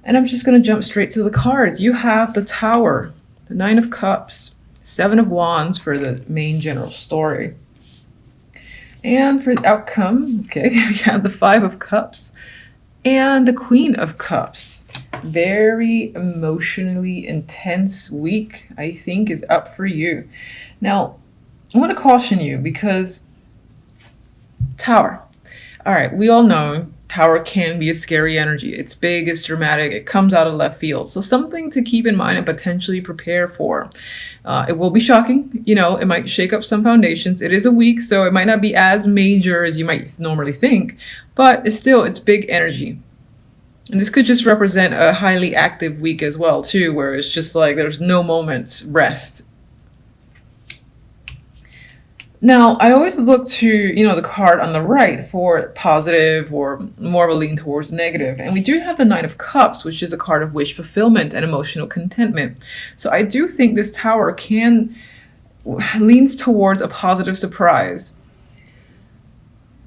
And I'm just going to jump straight to the cards. You have the Tower, the Nine of Cups, Seven of Wands for the main general story. And for the outcome, okay, we have the Five of Cups and the Queen of Cups. Very emotionally intense week, I think, is up for you. Now, I want to caution you because Tower. All right, we all know Tower can be a scary energy. It's big, it's dramatic, it comes out of left field. So something to keep in mind and potentially prepare for. It will be shocking. You know, it might shake up some foundations. It is a week, so it might not be as major as you might normally think, but it's big energy. And this could just represent a highly active week as well, too, where it's just like there's no moments rest. Now, I always look to, the card on the right for positive or more of a lean towards negative. And we do have the Nine of Cups, which is a card of wish fulfillment and emotional contentment. So I do think this Tower leans towards a positive surprise.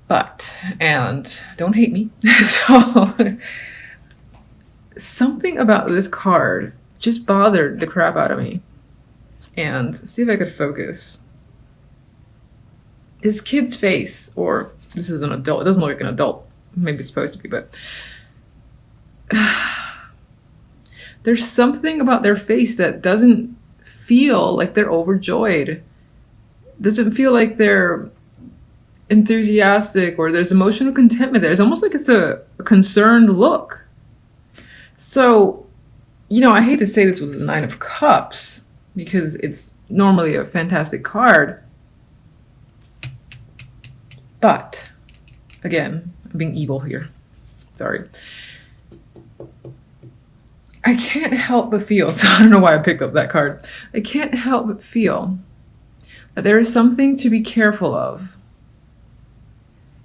But, and don't hate me, so something about this card just bothered the crap out of me. And see if I could focus. This kid's face, or this is an adult, it doesn't look like an adult, maybe it's supposed to be, but there's something about their face that doesn't feel like they're overjoyed. Doesn't feel like they're enthusiastic or there's emotional contentment there. It's almost like it's a concerned look. So, I hate to say this was the Nine of Cups because it's normally a fantastic card. But, again, I'm being evil here. Sorry. I can't help but feel, so I don't know why I picked up that card. I can't help but feel that there is something to be careful of.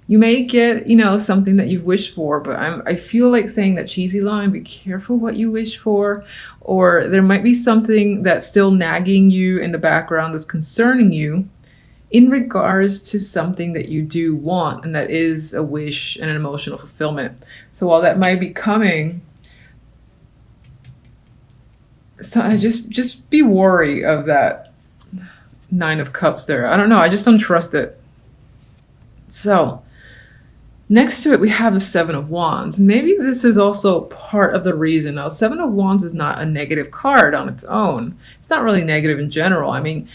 You may get, something that you've wished for, but I feel like saying that cheesy line, be careful what you wish for, or there might be something that's still nagging you in the background that's concerning you in regards to something that you do want, and that is a wish and an emotional fulfillment. So while that might be coming, so I just be wary of that Nine of Cups there. I don't know, I just don't trust it. So next to it, we have the Seven of Wands. Maybe this is also part of the reason. Now, Seven of Wands is not a negative card on its own. It's not really negative in general. I mean,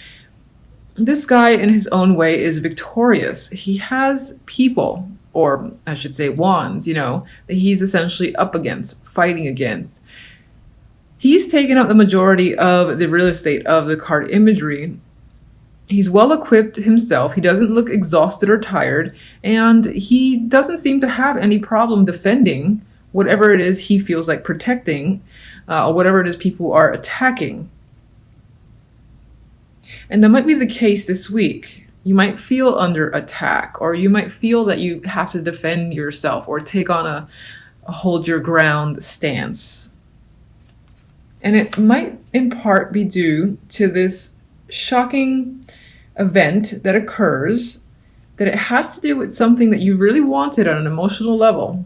this guy in his own way is victorious. He has people, or I should say wands, that he's essentially up against, fighting against. He's taken up the majority of the real estate of the card imagery. He's well equipped himself. He doesn't look exhausted or tired, and he doesn't seem to have any problem defending whatever it is he feels like protecting, or whatever it is people are attacking. And that might be the case this week. You might feel under attack, or you might feel that you have to defend yourself or take on a hold your ground stance. And it might in part be due to this shocking event that occurs, that it has to do with something that you really wanted on an emotional level.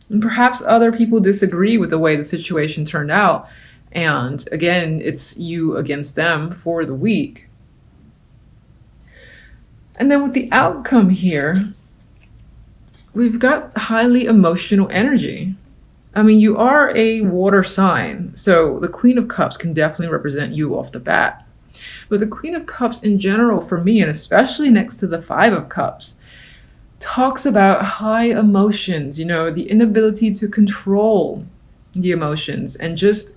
And perhaps other people disagree with the way the situation turned out. And again, it's you against them for the week. And then with the outcome here, we've got highly emotional energy. I mean, you are a water sign, so the Queen of Cups can definitely represent you off the bat. But the Queen of Cups in general, for me, and especially next to the Five of Cups, talks about high emotions, the inability to control the emotions, and just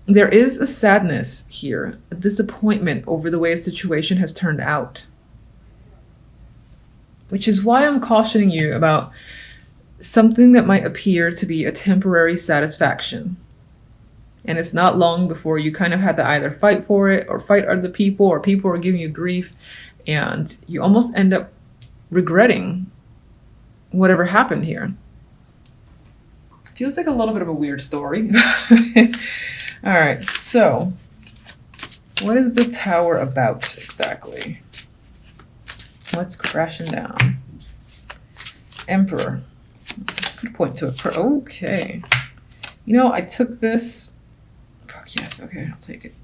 there is a sadness here, a disappointment over the way a situation has turned out. Which is why I'm cautioning you about something that might appear to be a temporary satisfaction. And it's not long before you kind of had to either fight for it or fight other people, or people are giving you grief, and you almost end up regretting whatever happened here. Feels like a little bit of a weird story. All right, so what is the Tower about exactly? What's crashing down? Emperor. Could point to it. Okay. You know, I took this. Fuck yes, okay, I'll take it.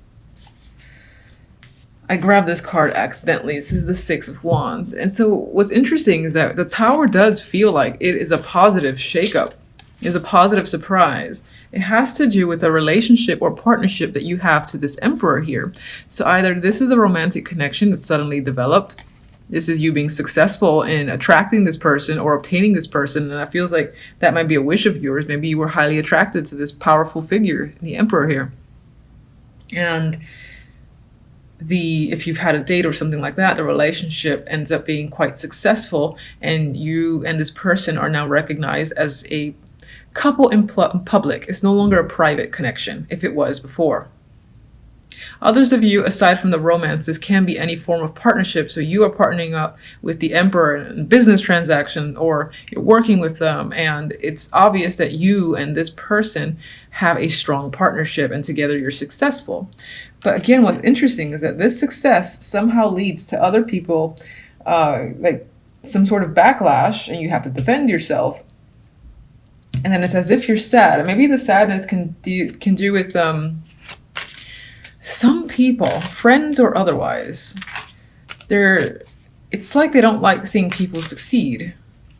I grabbed this card accidentally. This is the Six of Wands. And so what's interesting is that the Tower does feel like it is a positive shakeup, is a positive surprise. It has to do with a relationship or partnership that you have to this Emperor here. So either this is a romantic connection that's suddenly developed. This is you being successful in attracting this person or obtaining this person. And it feels like that might be a wish of yours. Maybe you were highly attracted to this powerful figure, the Emperor here. And if you've had a date or something like that, the relationship ends up being quite successful, and you and this person are now recognized as a couple in public. It's no longer a private connection if it was before. Others of you, aside from the romance, this can be any form of partnership. So you are partnering up with the Emperor in a business transaction, or you're working with them, and it's obvious that you and this person have a strong partnership, and together you're successful. But again, what's interesting is that this success somehow leads to other people, like some sort of backlash, and you have to defend yourself. And then it's as if you're sad. And maybe the sadness can do with some people, friends or otherwise. It's like they don't like seeing people succeed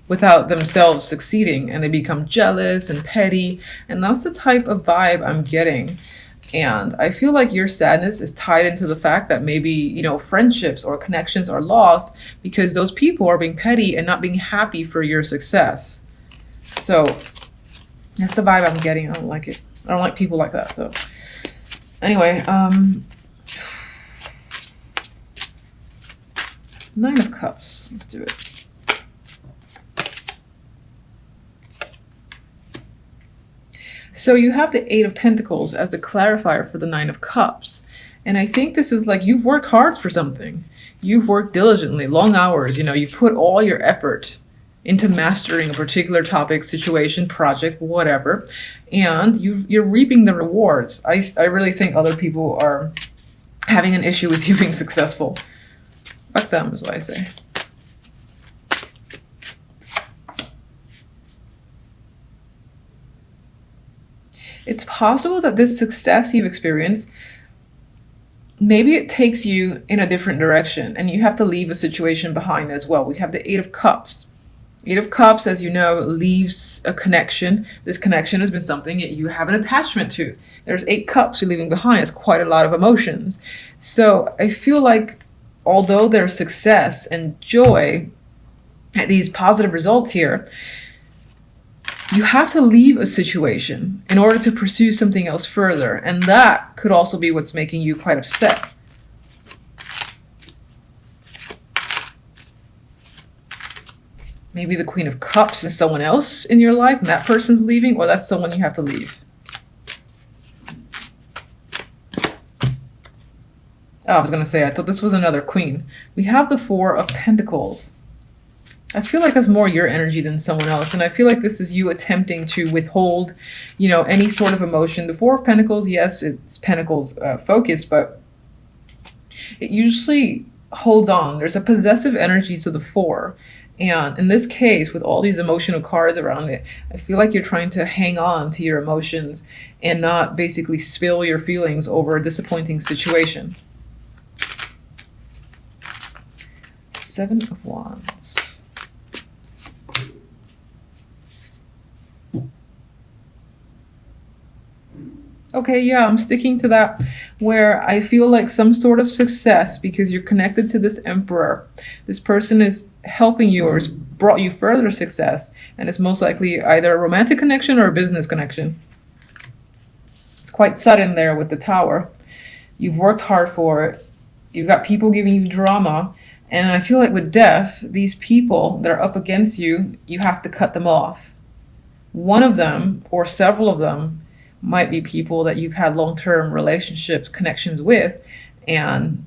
without themselves succeeding, and they become jealous and petty. And that's the type of vibe I'm getting. And I feel like your sadness is tied into the fact that maybe, you know, friendships or connections are lost because those people are being petty and not being happy for your success. So that's the vibe I'm getting. I don't like it. I don't like people like that. So anyway, Nine of Cups. Let's do it. So you have the Eight of Pentacles as the clarifier for the Nine of Cups. And I think this is like you've worked hard for something. You've worked diligently, long hours. You know, you've put all your effort into mastering a particular topic, situation, project, whatever. And you're reaping the rewards. I really think other people are having an issue with you being successful. Fuck them is what I say. It's possible that this success you've experienced, maybe it takes you in a different direction and you have to leave a situation behind as well. We have the Eight of Cups. Eight of Cups, as you know, leaves a connection. This connection has been something that you have an attachment to. There's 8 cups you're leaving behind. It's quite a lot of emotions. So I feel like although there's success and joy at these positive results here, you have to leave a situation in order to pursue something else further. And that could also be what's making you quite upset. Maybe the Queen of Cups is someone else in your life and that person's leaving, or that's someone you have to leave. Oh, I was going to say, I thought this was another queen. We have the Four of Pentacles. I feel like that's more your energy than someone else. And I feel like this is you attempting to withhold, you know, any sort of emotion. The Four of Pentacles, yes, it's Pentacles focus, but it usually holds on. There's a possessive energy to the Four. And in this case, with all these emotional cards around it, I feel like you're trying to hang on to your emotions and not basically spill your feelings over a disappointing situation. Seven of Wands. Okay, yeah, I'm sticking to that, where I feel like some sort of success because you're connected to this Emperor. This person is helping you or has brought you further success, and it's most likely either a romantic connection or a business connection. It's quite sudden there with the Tower. You've worked hard for it. You've got people giving you drama, and I feel like with death, these people that are up against you, you have to cut them off. One of them, or several of them, might be people that you've had long-term relationships, connections with, and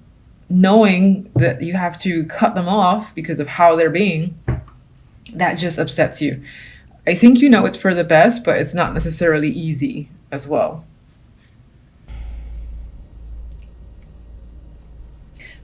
knowing that you have to cut them off because of how they're being, that just upsets you. I think you know it's for the best, but it's not necessarily easy as well.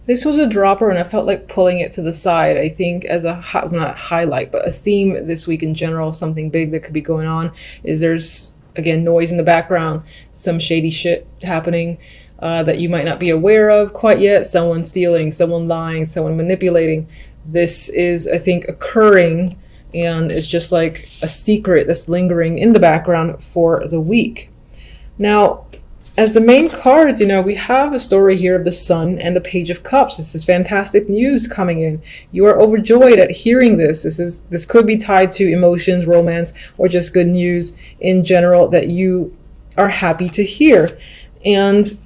This was a dropper and I felt like pulling it to the side, I think, as a, not highlight, but a theme this week in general, something big that could be going on, is there's again, noise in the background, some shady shit happening that you might not be aware of quite yet. Someone stealing, someone lying, someone manipulating. This is, I think, occurring, and it's just like a secret that's lingering in the background for the week. Now, as the main cards, we have a story here of the Sun and the Page of Cups. This is fantastic news coming in. You are overjoyed at hearing this. This could be tied to emotions, romance, or just good news in general that you are happy to hear. And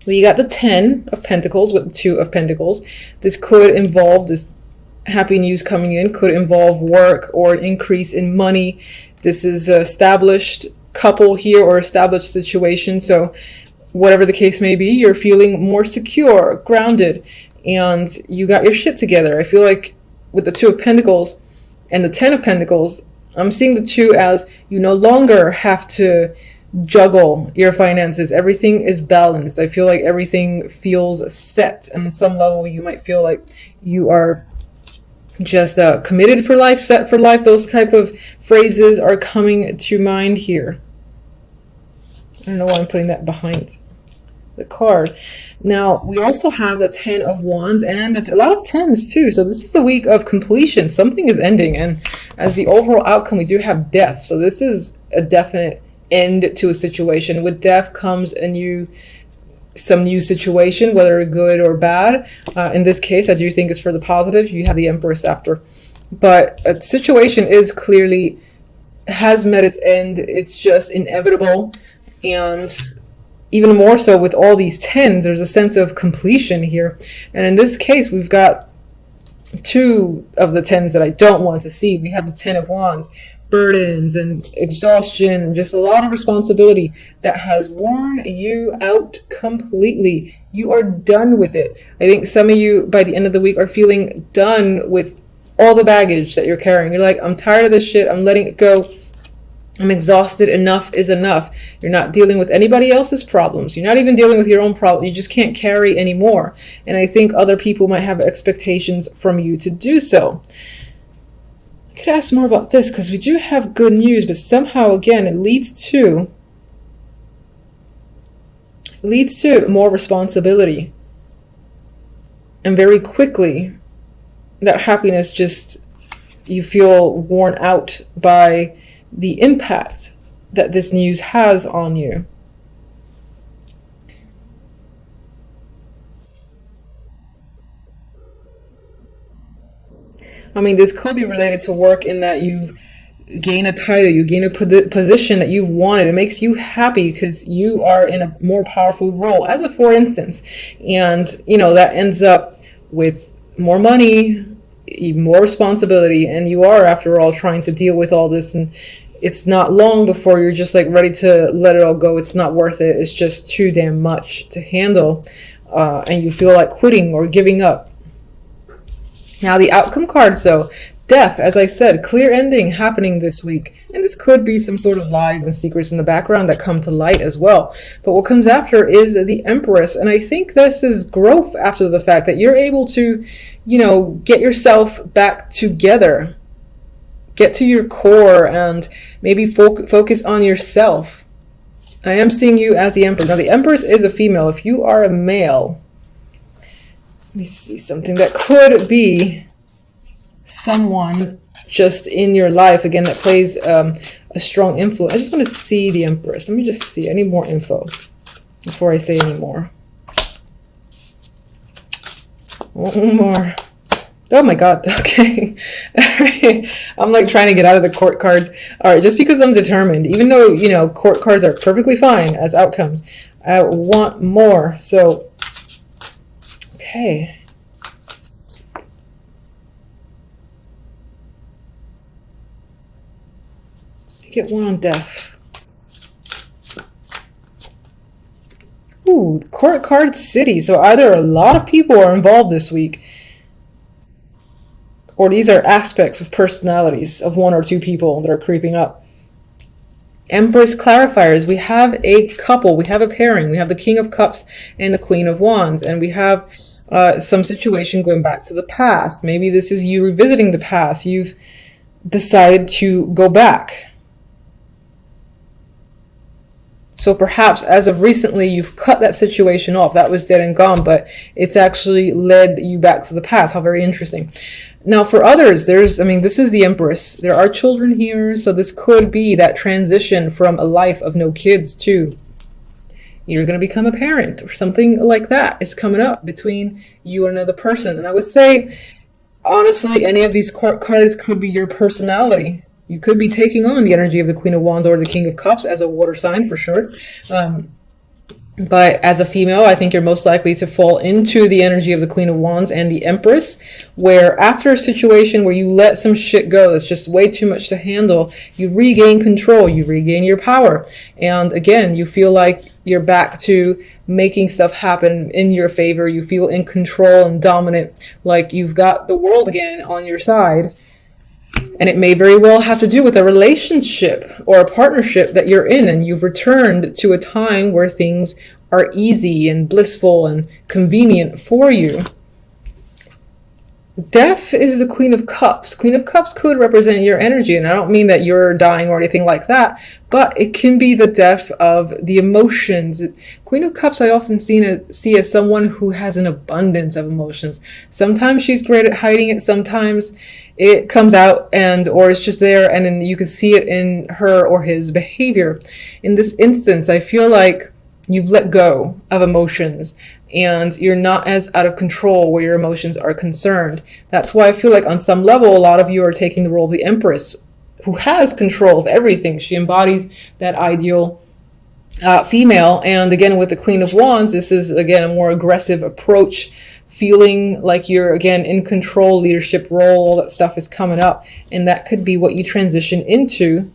we got the 10 of Pentacles with the 2 of Pentacles. This could involve, this happy news coming in could involve work or an increase in money. This is an established couple here or established situation. So whatever the case may be, you're feeling more secure, grounded, and you got your shit together. I feel like with the 2 of Pentacles and the 10 of Pentacles, I'm seeing the 2 as you no longer have to juggle your finances. Everything is balanced. I feel like everything feels set, and on some level you might feel like you are just committed for life, set for life. Those type of phrases are coming to mind here. I don't know why I'm putting that behind the card. Now, we also have the 10 of Wands and a lot of 10s too. So this is a week of completion. Something is ending, and as the overall outcome, we do have death. So this is a definite end to a situation. With death comes some new situation, whether good or bad. In this case, I do think it's for the positive. You have the Empress after. But a situation is clearly, has met its end. It's just inevitable. And even more so with all these 10s, there's a sense of completion here. And in this case, we've got 2 of the 10s that I don't want to see. We have the 10 of Wands. Burdens and exhaustion and just a lot of responsibility that has worn you out completely. You are done with it. I think some of you by the end of the week are feeling done with all the baggage that you're carrying. You're like, I'm tired of this shit. I'm letting it go. I'm exhausted. Enough is enough. You're not dealing with anybody else's problems. You're not even dealing with your own problem. You just can't carry anymore. And I think other people might have expectations from you to do so. I could ask more about this because we do have good news, but somehow again it leads to more responsibility, and very quickly that happiness just, you feel worn out by the impact that this news has on you. I mean, this could be related to work in that you gain a title, you gain a position that you've wanted. It makes you happy because you are in a more powerful role, as a for instance. And, that ends up with more money, more responsibility, and you are, after all, trying to deal with all this. And it's not long before you're just like ready to let it all go. It's not worth it. It's just too damn much to handle. And you feel like quitting or giving up. Now the outcome cards though, death, as I said, clear ending happening this week. And this could be some sort of lies and secrets in the background that come to light as well. But what comes after is the Empress. And I think this is growth after the fact, that you're able to, get yourself back together. Get to your core and maybe focus on yourself. I am seeing you as the Empress. Now the Empress is a female. If you are a male, let me see something that could be someone just in your life, again, that plays a strong influence. I just want to see the Empress. Let me just see. I need more info before I say any more. One more. Oh my God. Okay. I'm like trying to get out of the court cards. All right. Just because I'm determined, even though, court cards are perfectly fine as outcomes, I want more. So, okay. Get one on death. Ooh, court card city. So either a lot of people are involved this week, or these are aspects of personalities of 1 or 2 people that are creeping up. Empress clarifiers. We have a couple. We have a pairing. We have the King of Cups and the Queen of Wands. And we have some situation going back to the past. Maybe this is you revisiting the past. You've decided to go back. So perhaps as of recently, you've cut that situation off. That was dead and gone, but it's actually led you back to the past. How very interesting. Now for others, this is the Empress. There are children here, so this could be that transition from a life of no kids to you're going to become a parent, or something like that is coming up between you and another person. And I would say, honestly, any of these cards could be your personality. You could be taking on the energy of the Queen of Wands or the King of Cups as a water sign for sure. But as a female, I think you're most likely to fall into the energy of the Queen of Wands and the Empress, where after a situation where you let some shit go, it's just way too much to handle, you regain control, you regain your power. And again, you feel like you're back to making stuff happen in your favor. You feel in control and dominant, like you've got the world again on your side. And it may very well have to do with a relationship or a partnership that you're in, and you've returned to a time where things are easy and blissful and convenient for you. Death is the Queen of Cups. Queen of Cups could represent your energy, and I don't mean that you're dying or anything like that, but it can be the death of the emotions. Queen of Cups I often see as someone who has an abundance of emotions. Sometimes she's great at hiding it, sometimes it comes out or it's just there, and then you can see it in her or his behavior. In this instance, I feel like you've let go of emotions and you're not as out of control where your emotions are concerned. That's why I feel like on some level, a lot of you are taking the role of the Empress, who has control of everything. She embodies that ideal female. And again, with the Queen of Wands, this is again a more aggressive approach, feeling like you're again in control, leadership role, all that stuff is coming up. And that could be what you transition into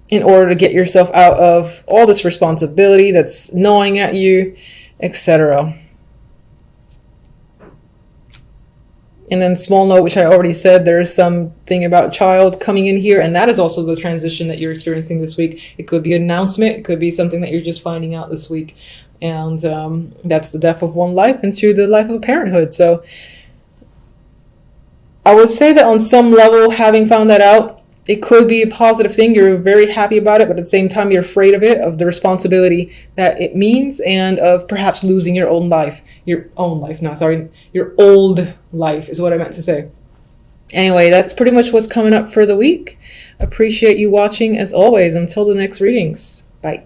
in order to get yourself out of all this responsibility that's gnawing at you, etc. And then small note, which I already said, there is something about child coming in here, and that is also the transition that you're experiencing this week. It could be an announcement, it could be something that you're just finding out this week. And that's the death of one life into the life of parenthood. So I would say that on some level, having found that out, it could be a positive thing. You're very happy about it, but at the same time, you're afraid of it, of the responsibility that it means, and of perhaps losing your own life. Your old life is what I meant to say. Anyway, that's pretty much what's coming up for the week. Appreciate you watching as always. Until the next readings.